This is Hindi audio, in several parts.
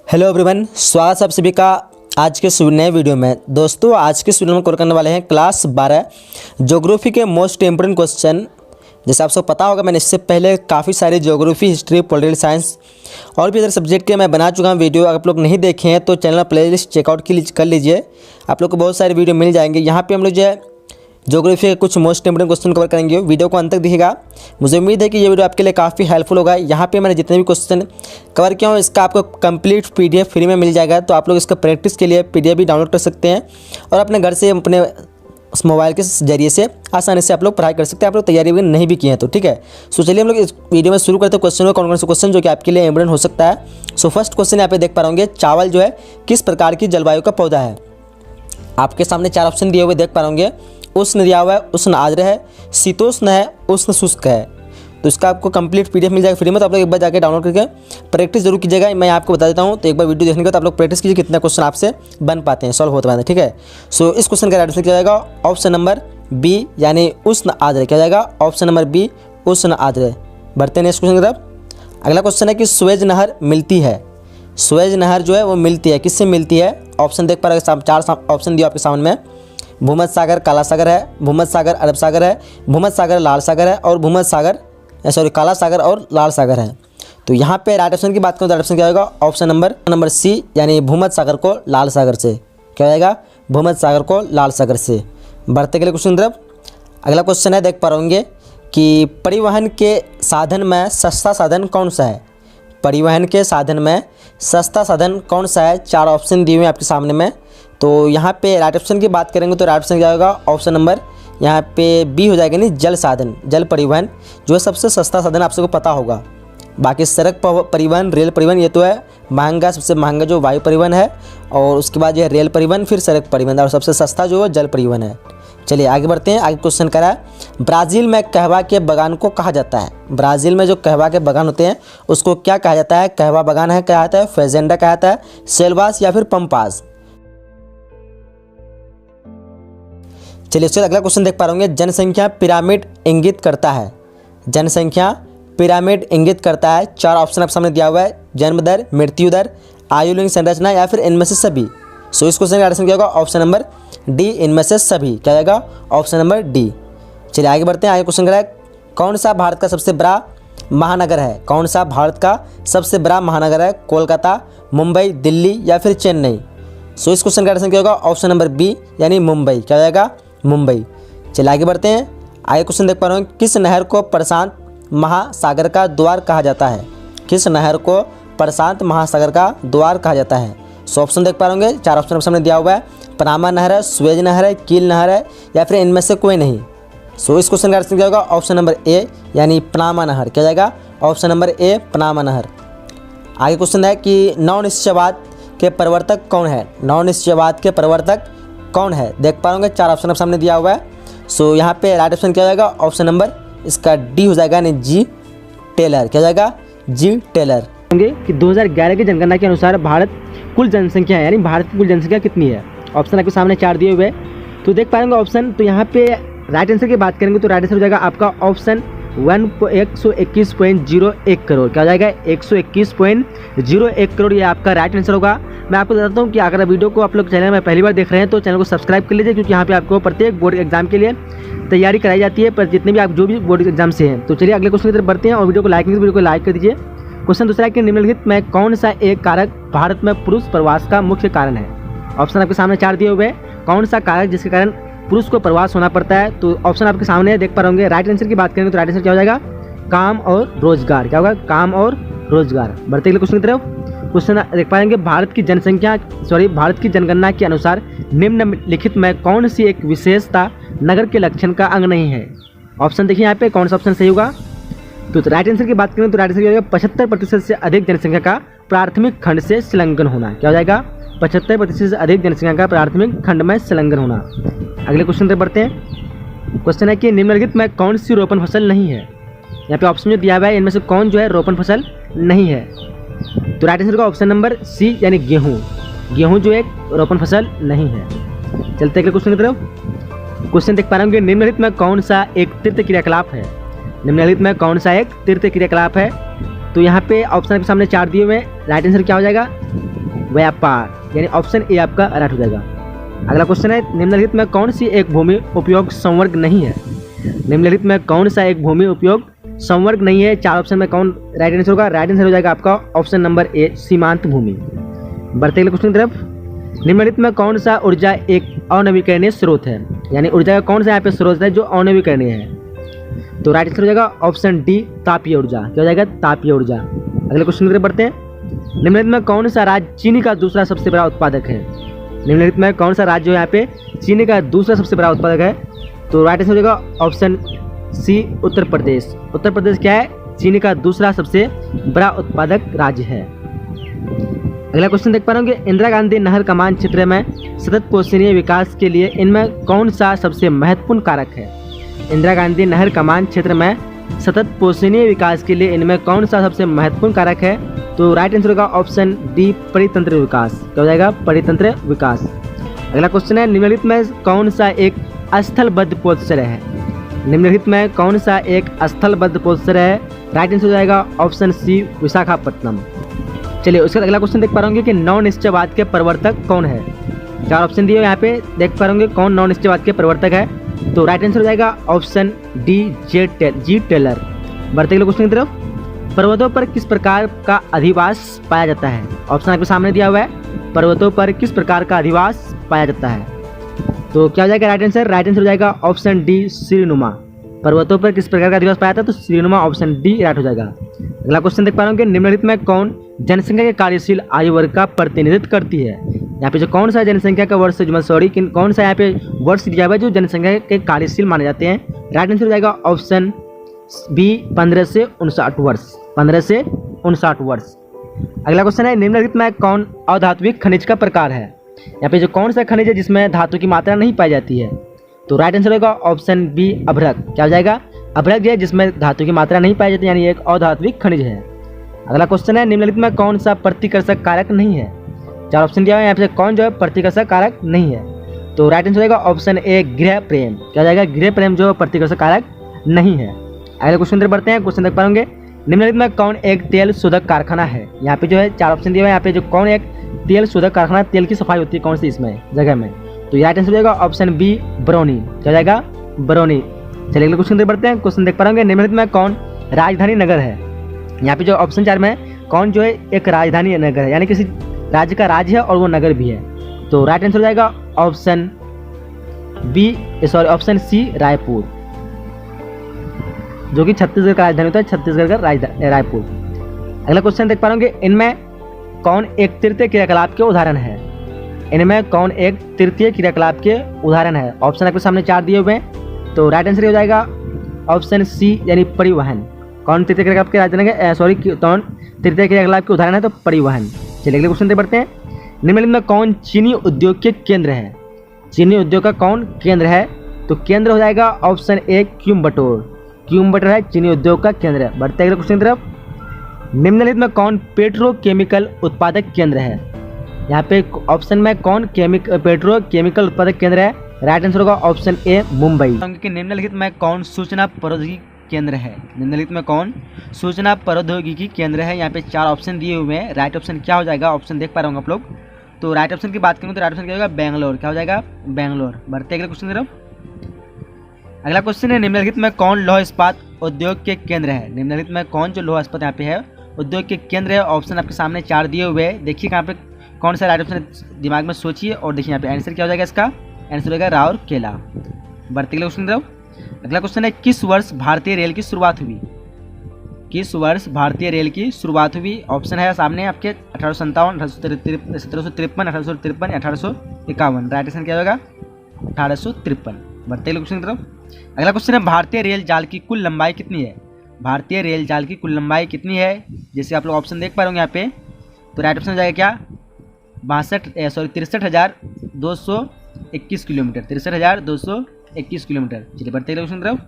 हेलो एवरीवन, स्वागत है आप सभी का आज के नए वीडियो में। दोस्तों, आज के वीडियो में कवर करने वाले हैं क्लास 12 ज्योग्राफी के मोस्ट इंपोर्टेंट क्वेश्चन। जैसे आप सब पता होगा, मैंने इससे पहले काफ़ी सारे ज्योग्राफी, हिस्ट्री, पॉलिटिकल साइंस और भी अदर सब्जेक्ट के मैं बना चुका हूँ वीडियो। अगर आप लोग नहीं देखे हैं तो चैनल प्लेलिस्ट चेकआउट कर लीजिए, आप लोग को बहुत सारे वीडियो मिल जाएंगे। यहाँ पर हम लोग जो है ज्योग्राफी के कुछ मोस्ट इंपोर्टेंट क्वेश्चन कवर करेंगे। वीडियो को अंत तक दिखेगा। मुझे उम्मीद है कि ये वीडियो आपके लिए काफ़ी हेल्पफुल होगा। यहाँ पे मैंने जितने भी क्वेश्चन कवर किया हूँ, इसका आपको कंप्लीट पीडीएफ फ्री में मिल जाएगा, तो आप लोग इसका प्रैक्टिस के लिए पीडीएफ भी डाउनलोड कर सकते हैं और अपने घर से अपने मोबाइल के जरिए से आसानी से आप लोग पढ़ाई कर सकते हैं। आप लोग तैयारी वगैरह नहीं भी किए हैं तो ठीक है। सो चलिए हम लोग इस वीडियो में शुरू करते हैं क्वेश्चन में। कौन कौन से क्वेश्चन जो कि आपके लिए इंपोर्टेंट हो सकता है। सो फर्स्ट क्वेश्चन यहाँ पे देख पा रहे होंगे, चावल जो है किस प्रकार की जलवायु का पौधा है। आपके सामने 4 ऑप्शन दिए हुए देख पा रहे होंगे। उष्ण दिया हुआ है, उष्ण आर्द्र है, शीतोष्ण है, उष्ण शुष्क है। तो इसका आपको कंप्लीट पीडीएफ मिल जाएगा फ्री में, तो आप लोग एक बार जाकर डाउनलोड करके प्रैक्टिस जरूर कीजिएगा। मैं आपको बता देता हूँ, तो एक बार वीडियो देखने के बाद आप लोग प्रैक्टिस कीजिए कितना क्वेश्चन आपसे बन पाते हैं, सॉल्व होते हैं, ठीक है। सो इस क्वेश्चन का राइट आंसर क्या जाएगा, ऑप्शन नंबर बी यानी उष्ण आर्द्र। क्या जाएगा, ऑप्शन नंबर बी उष्ण आर्द्र। बढ़ते हैं नेक्स्ट क्वेश्चन की तरफ। अगला क्वेश्चन है कि सुएज नहर मिलती है। सुएज नहर जो है वो मिलती है, किससे मिलती है। ऑप्शन देख पा रहे हैं, 4 ऑप्शन दिया आपके सामने में। भूमध्य सागर काला सागर है, भूमध्य सागर अरब सागर है, भूमध्य सागर लाल सागर है और भूमध्य सागर काला सागर और लाल सागर है। तो यहाँ पे राइट ऑप्शन की बात करूँ तो राइट ऑप्शन क्या होगा, ऑप्शन नंबर सी यानी भूमध्य सागर को लाल सागर से। क्या होगा, भूमध्य सागर को लाल सागर से। बढ़ते के लिए क्वेश्चन तरफ। अगला क्वेश्चन है, देख पा रहे होंगे कि परिवहन के साधन में सस्ता साधन कौन सा है। परिवहन के साधन में सस्ता साधन कौन सा है। 4 ऑप्शन दिए हुए हैं आपके सामने में। तो यहाँ पे राइट ऑप्शन की बात करेंगे तो राइट ऑप्शन क्या होगा, ऑप्शन नंबर यहाँ पे बी हो जाएगा, नहीं जल साधन। जल परिवहन जो है सबसे सस्ता साधन आप सबको पता होगा। बाकी सड़क परिवहन, रेल परिवहन ये तो है महंगा, सबसे महंगा जो वायु परिवहन है, और उसके बाद ये रेल परिवहन, फिर सड़क परिवहन, और सबसे सस्ता जो है जल परिवहन है। चलिए आगे बढ़ते हैं। आगे क्वेश्चन करा है, ब्राज़ील में कहवा के बागान को कहा जाता है। ब्राज़ील में जो कहवा के बागान होते हैं उसको क्या कहा जाता है। कहवा बागान है, कहा जाता है फेजेंडा, कहा जाता है सेल्वास या फिर पंपास। चलिए उसके अगला क्वेश्चन देख पा रहे होंगे, जनसंख्या पिरामिड इंगित करता है। जनसंख्या पिरामिड इंगित करता है। 4 ऑप्शन आप सामने दिया हुआ है, जन्म दर, मृत्यु दर, आयुलिंग संरचना या फिर इनमें से सभी। सो इस क्वेश्चन का आंसर क्या होगा, ऑप्शन नंबर डी इनमें से सभी। क्या जाएगा, ऑप्शन नंबर डी। चलिए आगे बढ़ते हैं। आगे क्वेश्चन क्या है, कौन सा भारत का सबसे बड़ा महानगर है। कौन सा भारत का सबसे बड़ा महानगर है, कोलकाता, मुंबई, दिल्ली या फिर चेन्नई। सो इस क्वेश्चन का आंसर क्या होगा, ऑप्शन नंबर बी यानी मुंबई। क्या जाएगा, मुंबई। चलिए आगे बढ़ते हैं। आगे क्वेश्चन देख पा रहे हैं, किस नहर को प्रशांत महासागर का द्वार कहा जाता है। किस नहर को प्रशांत महासागर का द्वार कहा जाता है। सो ऑप्शन देख पा रहे होंगे, 4 ऑप्शन सामने दिया हुआ है, पनामा नहर है, सुएज नहर है, कील नहर है या फिर इनमें से कोई नहीं। सो इस क्वेश्चन का आंसर क्या होगा, ऑप्शन नंबर ए यानी पनामा नहर। क्या जाएगा, ऑप्शन नंबर ए पनामा नहर। आगे क्वेश्चन है कि नवनिश्चयवाद के प्रवर्तक कौन है। नवनिश्चयवाद के प्रवर्तक कौन है, देख पा रहे 4 ऑप्शन सामने दिया हुआ है। सो यहाँ पे राइट ऑप्शन क्या हो जाएगा, ऑप्शन नंबर इसका डी हो जाएगा यानी जी टेलर। क्या जाएगा, जी टेलर। कि 2011 की जनगणना के अनुसार भारत कुल जनसंख्या है, यानी भारत की कुल जनसंख्या कितनी है। ऑप्शन आपके सामने 4 दिए हुए, तो देख पाएंगे ऑप्शन। तो यहाँ पे राइट आंसर की बात करेंगे तो राइट आंसर हो जाएगा आपका ऑप्शन 121.01 करोड़। क्या हो जाएगा, 121.01 करोड़, ये आपका राइट आंसर होगा। मैं आपको बताता हूँ कि अगर वीडियो को आप लोग चैनल में पहली बार देख रहे हैं तो चैनल को सब्सक्राइब कर लीजिए, क्योंकि यहाँ पे आपको प्रत्येक बोर्ड एग्जाम के लिए तैयारी कराई जाती है, पर जितने भी आप जो भी बोर्ड एग्जाम से हैं। तो चलिए अगले क्वेश्चन की तरफ बढ़ते हैं और वीडियो को लाइक नहीं, वीडियो को लाइक कर दीजिए। क्वेश्चन दूसरा है कि निम्नलिखित में कौन सा एक कारक भारत में पुरुष प्रवास का मुख्य कारण है। ऑप्शन आपके सामने 4 दिए हुए, कौन सा कारक जिसके कारण पुरुष को प्रवास होना पड़ता है। तो ऑप्शन आपके सामने देख पा रहे होंगे। राइट आंसर की बात करेंगे तो राइट आंसर क्या हो जाएगा, काम और रोजगार। क्या होगा, काम और रोजगार। बढ़ते अगले क्वेश्चन की तरफ। क्वेश्चन देख पाएंगे, भारत की जनगणना के अनुसार निम्नलिखित में कौन सी एक विशेषता नगर के लक्षण का अंग नहीं है। ऑप्शन देखिए यहाँ पे कौन सा ऑप्शन सही होगा। तो राइट आंसर की बात करें तो राइट आंसर क्या होगा, 75% से अधिक जनसंख्या का प्राथमिक खंड से संलग्न होना। क्या हो जाएगा, 75% से अधिक जनसंख्या का प्राथमिक खंड में संलग्न होना। अगले क्वेश्चन तक बढ़ते हैं। क्वेश्चन है कि निम्नलिखित में कौन सी रोपण फसल नहीं है। यहाँ पे ऑप्शन जो दिया हुआ है इनमें से कौन जो है रोपण फसल नहीं है। तो राइट आंसर का ऑप्शन नंबर सी यानी गेहूँ। गेहूँ जो एक रोपण फसल नहीं है। चलते अगले क्वेश्चन की तरफ। क्वेश्चन देख पा रहे होंगे, निम्नलिखित में कौन सा एक तीर्थ क्रियाकलाप है। निम्नलिखित में कौन सा एक तीर्थ क्रियाकलाप है। तो यहाँ पे ऑप्शन के सामने 4 दिए हुए हैं। राइट आंसर क्या हो जाएगा, व्यापार, यानी ऑप्शन ए आपका राइट हो जाएगा। अगला क्वेश्चन है, निम्नलिखित में कौन सी एक भूमि उपयोग संवर्ग नहीं है? निम्नलिखित में कौन सा एक भूमि उपयोग संवर्ग नहीं है? 4 ऑप्शन में कौन राइट आंसर होगा? राइट आंसर हो जाएगा आपका ऑप्शन नंबर ए, सीमांत भूमि। बढ़ते अगले क्वेश्चन की तरफ, निम्नलिखित में कौन सा ऊर्जा एक अनवीकरणीय स्रोत है? यानी ऊर्जा का कौन सा यहाँ पे स्रोत है जो अनवीकरणीय है? तो राइट आंसर हो जाएगा ऑप्शन डी, तापीय ऊर्जा। क्या हो जाएगा? तापीय ऊर्जा। अगले क्वेश्चन की तरफ बढ़ते हैं, निम्नलिखित में कौन सा राज्य चीनी का दूसरा सबसे बड़ा उत्पादक है? निम्नलिखित में कौन सा राज्य यहाँ पे चीनी का दूसरा सबसे बड़ा उत्पादक है? तो राइट आंसर हो जाएगा ऑप्शन सी, उत्तर प्रदेश। उत्तर प्रदेश क्या है? चीनी का दूसरा सबसे बड़ा उत्पादक राज्य है। अगला क्वेश्चन देख पा रहे होंगे, इंदिरा गांधी नहर कमान क्षेत्र में सतत पोषणीय विकास के लिए इनमें कौन सा सबसे महत्वपूर्ण कारक है? इंदिरा गांधी नहर कमान क्षेत्र में सतत पोषणीय विकास के लिए इनमें कौन सा सबसे महत्वपूर्ण कारक है? तो राइट आंसर होगा ऑप्शन डी, परितंत्र विकास। क्या हो जाएगा? परितंत्र विकास। अगला क्वेश्चन है, निम्नलिखित में कौन सा एक स्थलबद्ध पोषण है? निम्नलिखित में कौन सा एक स्थलबद्ध पोषण है? राइट आंसर हो जाएगा ऑप्शन सी, विशाखापट्टनम। चलिए उसके बाद अगला क्वेश्चन देख पा रहे होंगे कि नव निश्चयवाद के प्रवर्तक कौन है? 4 ऑप्शन दिए यहाँ पे, देख पा रहे होंगे कौन नव निश्चयवाद के प्रवर्तक है? तो राइट आंसर हो जाएगा ऑप्शन डी, जी टेलर। बढ़ते अगले क्वेश्चन की तरफ, पर्वतों पर किस प्रकार का अधिवास पाया जाता है? ऑप्शन आपके सामने दिया हुआ है, पर्वतों पर किस प्रकार का अधिवास पाया जाता है? तो क्या हो जाएगा राइट आंसर? राइट आंसर हो जाएगा ऑप्शन डी, श्रीनुमा। पर्वतों पर किस प्रकार का अधिवास पाया जाता है? तो श्रीनुमा, ऑप्शन डी राइट हो जाएगा। अगला क्वेश्चन देख पा रहे होंगे, निम्नलिखित में कौन जनसंख्या के कार्यशील आयु वर्ग का प्रतिनिधित्व करती है? यहाँ पे जो कौन सा जनसंख्या का वर्ष, कौन सा यहाँ पे वर्ष दिया हुआ है जो जनसंख्या के कार्यशील माने जाते हैं? राइट आंसर हो जाएगा ऑप्शन बी, 15 से 59 वर्ष। 15 से 59 वर्ष। अगला क्वेश्चन है, निम्नलिखित में कौन अधात्विक खनिज का प्रकार है? यहाँ पे जो कौन सा खनिज है जिसमें धातु की मात्रा नहीं पाई जाती है? तो राइट आंसर होगा ऑप्शन बी, अभ्रक। क्या हो जाएगा? अभ्रक है जिसमें धातु की मात्रा नहीं पाई जाती, यानी एक अधात्विक खनिज है। अगला क्वेश्चन है, निम्नलिखित में कौन सा प्रतिकर्षक कारक नहीं है? 4 ऑप्शन दिया हुआ है, यहाँ पे कौन जो है प्रतिकर्षक कारक नहीं है? तो राइट आंसर होगा ऑप्शन ए, गृह प्रेम। क्या हो जाएगा? गृह प्रेम जो प्रतिकर्षक कारक नहीं है। अगले क्वेश्चन तरफ बढ़ते हैं। क्वेश्चन देख पाएंगे, निम्नलिखित में कौन एक तेल शोधक कारखाना है? यहाँ पे जो है 4 ऑप्शन दिए हुए हैं, यहाँ पे जो कौन एक तेल शोधक कारखाना, तेल की सफाई होती है कौन सी इसमें जगह में? तो राइट आंसर हो जाएगा ऑप्शन बी, बरौनी। क्या हो जाएगा? बरौनी। चलिए अगले क्वेश्चन तरफ बढ़ते हैं। क्वेश्चन देख पाएंगे, निम्नलिखित में कौन राजधानी नगर है? यहाँ पे जो ऑप्शन 4 में कौन जो है एक राजधानी नगर है, यानी किसी राज्य का राज्य है और वो नगर भी है? तो राइट आंसर हो जाएगा ऑप्शन सी, रायपुर, जो कि छत्तीसगढ़ का राजधानी होता है, छत्तीसगढ़ का रायपुर। अगला क्वेश्चन देख पा रहे होंगे, इनमें कौन एक तृतीय क्रियाकलाप के उदाहरण है? इनमें कौन एक तृतीय क्रियाकलाप के उदाहरण है? ऑप्शन आपके सामने 4 दिए हुए हैं, तो राइट आंसर हो जाएगा ऑप्शन सी, यानी परिवहन। कौन तृतीय क्रियाकलाप के राजधानी है? कौन तृतीय क्रियाकलाप के उदाहरण है? तो परिवहन। चलिए अगले क्वेश्चन बढ़ते हैं। निम्नलिखित में कौन चीनी उद्योग के केंद्र है? चीनी उद्योग का कौन केंद्र है? तो केंद्र हो जाएगा ऑप्शन ए, क्यूम्बटोर। क्यूम्बटोर है चीनी उद्योग का केंद्र। बढ़ते अगले क्वेश्चन की तरफ, निम्नलिखित में कौन पेट्रोकेमिकल उत्पादक केंद्र है? यहाँ पे ऑप्शन में कौन पेट्रोकेमिकल उत्पादक केंद्र है? राइट आंसर होगा ऑप्शन ए, मुंबई। निम्नलिखित में कौन सूचना प्रौद्योगिकी केंद्र है? निम्नलिखित में कौन सूचना प्रौद्योगिकी केंद्र है? यहाँ पे 4 ऑप्शन दिए हुए हैं। राइट ऑप्शन क्या हो जाएगा? ऑप्शन देख पा रहे होंगे आप लोग। तो राइट ऑप्शन की बात करें तो राइट ऑप्शन क्या होगा? बेंगलोर। क्या हो जाएगा? बेंगलोर। बढ़ते अगले क्वेश्चन की तरफ। अगला क्वेश्चन है, निम्नलिखित में कौन लौह इस्पात उद्योग के केंद्र है? निम्नलिखित में कौन जो लौह इस्पात यहाँ पे है उद्योग के केंद्र है? ऑप्शन आपके सामने 4 दिए हुए हैं। देखिए कहाँ पे कौन सा राइट ऑप्शन दिमाग में सोचिए और देखिए यहाँ पे आंसर क्या हो जाएगा इसका? आंसर होगा राउरकेला। बढ़ते अगले क्वेश्चन की तरफ। अगला क्वेश्चन है, किस वर्ष भारतीय रेल की शुरुआत हुई? किस वर्ष भारतीय रेल की शुरुआत हुई? ऑप्शन है सामने आपके 1857, 1753, 1853, 1851। राइट आंसर क्या होगा? 1853। बढ़ते अगले क्वेश्चन की तरफ। अगला क्वेश्चन है, भारतीय रेल जाल की कुल लंबाई कितनी है? भारतीय रेल जाल की कुल लंबाई कितनी है? जैसे आप लोग ऑप्शन देख पा रहे होंगे यहाँ पे, तो राइट ऑप्शन हो जाएगा क्या? 63,221 किलोमीटर। 63,221 किलोमीटर। चलिए बढ़ते अगले क्वेश्चन की तरफ।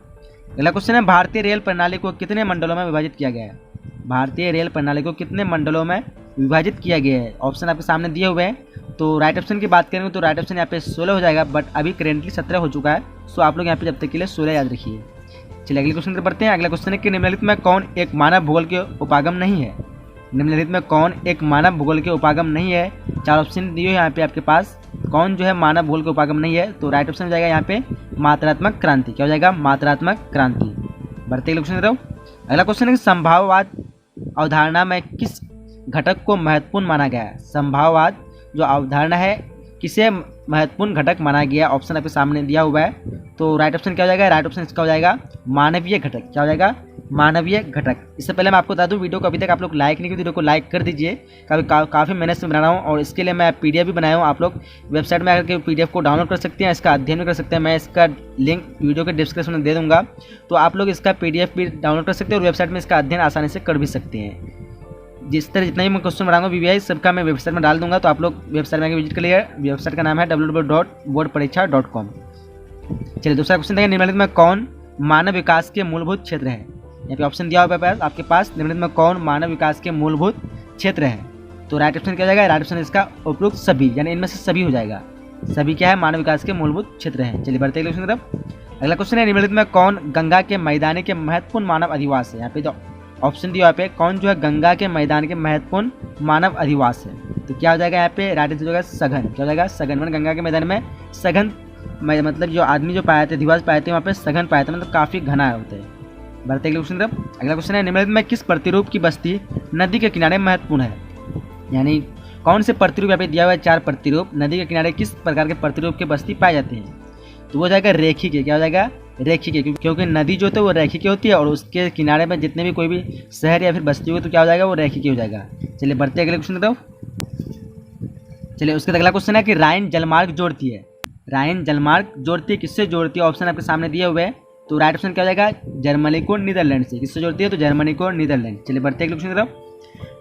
अगला क्वेश्चन है, भारतीय रेल प्रणाली को कितने मंडलों में विभाजित किया गया है? भारतीय रेल प्रणाली को कितने मंडलों में विभाजित किया गया है? ऑप्शन आपके सामने दिए हुए हैं। तो राइट ऑप्शन की बात करेंगे तो राइट ऑप्शन यहाँ पे 16 हो जाएगा, बट अभी करेंटली 17 हो चुका है। सो आप लोग यहाँ पे जब तक के लिए 16 याद रखिए। चलिए अगले क्वेश्चन पर बढ़ते हैं। अगला क्वेश्चन है कि निम्नलिखित में कौन एक मानव भूगोल के उपागम नहीं है? निम्नलिखित में कौन एक मानव भूगोल के उपागम नहीं है। 4 ऑप्शन दिए यहाँ पे आपके पास, कौन जो है मानव भूगोल के उपागम नहीं है। तो राइट ऑप्शन हो जाएगा यहाँ पे मात्रात्मक क्रांति। क्या हो जाएगा? मात्रात्मक क्रांति। बढ़ते अगले क्वेश्चन की तरफ। अगला क्वेश्चन है कि संभाववाद अवधारणा में किस घटक को महत्वपूर्ण माना गया है। संभाववाद जो अवधारणा है किसे महत्वपूर्ण घटक माना गया। ऑप्शन आपके सामने दिया हुआ है। तो राइट ऑप्शन क्या हो जाएगा? राइट ऑप्शन इसका हो जाएगा मानवीय घटक। क्या हो जाएगा? मानवीय घटक। इससे पहले मैं आपको बता दूं, वीडियो को अभी तक आप लोग लाइक नहीं किए, वीडियो को लाइक कर दीजिए। काफ़ी मेहनत से बना रहा हूँ और इसके लिए मैं PDF भी बनाया हूँ। आप लोग वेबसाइट में आकर के PDF को डाउनलोड कर सकते हैं, इसका अध्ययन भी कर सकते हैं। मैं इसका लिंक वीडियो के डिस्क्रिप्शन में दे दूँगा, तो आप लोग इसका PDF भी डाउनलोड कर सकते हैं और वेबसाइट में इसका अध्ययन आसानी से कर भी सकते हैं। जिस तरह जितना ही मैं क्वेश्चन बनाऊंगा VVI सबका मैं वेबसाइट में डाल दूंगा, तो आप लोग वेबसाइट में विजिट कर लिए। वेबसाइट का नाम है www.boardpareekha.com। चलिए दूसरा क्वेश्चन देखें। निम्नलिखित में कौन मानव विकास के मूलभूत क्षेत्र है। यहाँ पे ऑप्शन दिया हुआ है आपके पास। निम्नलिखित में कौन मानव विकास के मूलभूत क्षेत्र है। तो राइट ऑप्शन क्या हो जाएगा? राइट ऑप्शन इसका उपयुक्त सभी, यानी इनमें से सभी हो जाएगा। सभी क्या है? मानव विकास के मूलभूत क्षेत्र है। चलिए बढ़ते हैं क्वेश्चन की तरफ। अगला क्वेश्चन है निम्नलिखित में कौन गंगा के मैदानी के महत्वपूर्ण मानव अधिवास है। यहाँ पे जो ऑप्शन दिया पे कौन जो है गंगा के मैदान के महत्वपूर्ण मानव अधिवास है। तो क्या हो जाएगा यहाँ पे? राइट आंसर हो जाएगा सघन। क्या हो जाएगा? सघन। मतलब गंगा के मैदान में सघन, मतलब जो आदमी जो पाए थे, अधिवास पाए थे, वहाँ पे सघन पाए थे, मतलब काफ़ी घना होते हैं। बढ़ते अगले क्वेश्चन तरफ। अगला क्वेश्चन है निम्नलिखित में किस प्रतिरूप की बस्ती नदी के किनारे महत्वपूर्ण है। यानी कौन से प्रतिरूप यहाँ पे दिया हुआ है? 4 प्रतिरूप। नदी के किनारे किस प्रकार के प्रतिरूप की बस्ती पाई जाती है। तो वो हो जाएगा रेखिक। क्या हो जाएगा? रेखिक। क्योंकि नदी जो है वो रेखिक होती है और उसके किनारे में जितने भी कोई भी शहर या फिर बस्ती होगी तो क्या हो जाएगा? वो रेखिक हो जाएगा। चलिए बढ़ते अगले क्वेश्चन की तरफ। चलिए उसके अगला क्वेश्चन है कि राइन जलमार्ग जोड़ती है। राइन जलमार्ग जोड़ती है, किससे जोड़ती है? ऑप्शन आपके सामने दिए हुए हैं। तो राइट ऑप्शन क्या हो जाएगा? जर्मनी को नीदरलैंड से। किससे जोड़ती है? तो जर्मनी को नीदरलैंड। चलिए बढ़ते अगले क्वेश्चन की तरफ।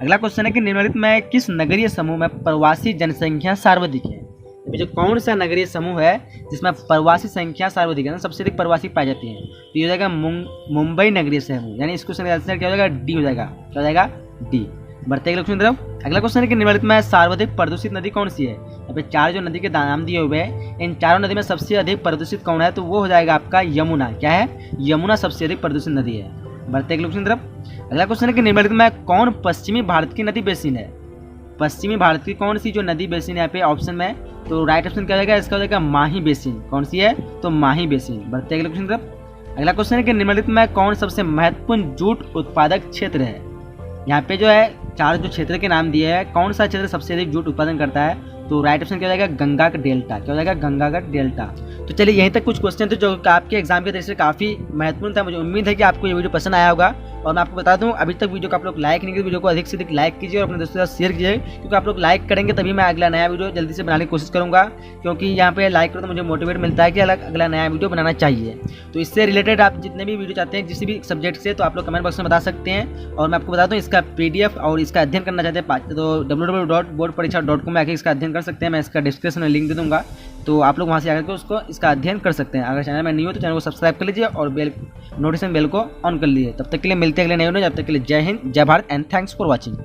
अगला क्वेश्चन है कि निम्नलिखित में किस नगरीय समूह में प्रवासी जनसंख्या सर्वाधिक है। जो कौन सा नगरीय समूह है जिसमें प्रवासी संख्या सर्वाधिक है, सबसे अधिक प्रवासी पाए जाते हैं। तो ये हो जाएगा मुंबई नगरीय समूह। यानी इसको आंसर क्या हो जाएगा? डी हो जाएगा। क्या हो जाएगा? डी। बढ़ते अगले क्वेश्चन तरफ। अगला क्वेश्चन है कि निम्नलिखित में सर्वाधिक प्रदूषित नदी कौन सी है। यहाँ पे 4 जो नदी के नाम दिए हुए हैं, इन चारों नदी में सबसे अधिक प्रदूषित कौन है। तो वो हो जाएगा आपका यमुना। क्या है? यमुना सबसे अधिक प्रदूषित नदी है। बढ़ते अगले क्वेश्चन तरफ। अगला क्वेश्चन है कि निम्नलिखित में कौन पश्चिमी भारत की नदी बेसिन है। पश्चिमी भारत की कौन सी जो नदी बेसिन है यहाँ पे ऑप्शन में। तो राइट ऑप्शन क्या हो जाएगा? इसका हो जाएगा माही बेसिन। कौन सी है? तो माही बेसिन। बढ़ते अगले क्वेश्चन तरफ। अगला क्वेश्चन है कि निम्नलिखित में कौन सबसे महत्वपूर्ण जूट उत्पादक क्षेत्र है। यहाँ पे जो है 4 जो क्षेत्र के नाम दिए हैं, कौन सा क्षेत्र सबसे अधिक जूट उत्पादन करता है। तो राइट ऑप्शन क्या हो जाएगा? गंगा का डेल्टा। क्या हो जाएगा? गंगा का डेल्टा। तो चलिए यहीं तक कुछ क्वेश्चन थे जो आपके एग्जाम के दृष्टि से काफ़ी महत्वपूर्ण था। मुझे उम्मीद है कि आपको ये वीडियो पसंद आया होगा। और मैं आपको बता दूं, अभी तक वीडियो को आप लोग लाइक नहीं किए, वीडियो को अधिक से अधिक लाइक कीजिए और अपने दोस्तों के साथ शेयर कीजिए, क्योंकि आप लोग लाइक करेंगे तभी मैं अगला नया वीडियो जल्दी से बनाने की कोशिश करूंगा। क्योंकि यहाँ पे लाइक करो तो मुझे मोटिवेट मिलता है कि अगला नया वीडियो बनाना चाहिए। तो इससे रिलेटेड आप जितने भी वीडियो चाहते हैं किसी भी सब्जेक्ट से, तो आप लोग कमेंट बॉक्स में बता सकते हैं। और मैं आपको बता दूँ, इसका PDF और इसका अध्ययन करना चाहते हैं तो www.boardpareekha.com में आके इसका अध्ययन कर सकते हैं। मैं इसका डिस्क्रिप्शन में लिंक दे दूँगा, तो आप लोग वहाँ से आकर के उसको इसका अध्ययन कर सकते हैं। अगर चैनल में नहीं हो तो चैनल को सब्सक्राइब कर लीजिए और नोटिफिकेशन बेल को ऑन कर लीजिए। तब तक के लिए मिलते हैं अगले नए वीडियो। जब तक के लिए जय हिंद, जय Bharat and thanks for watching.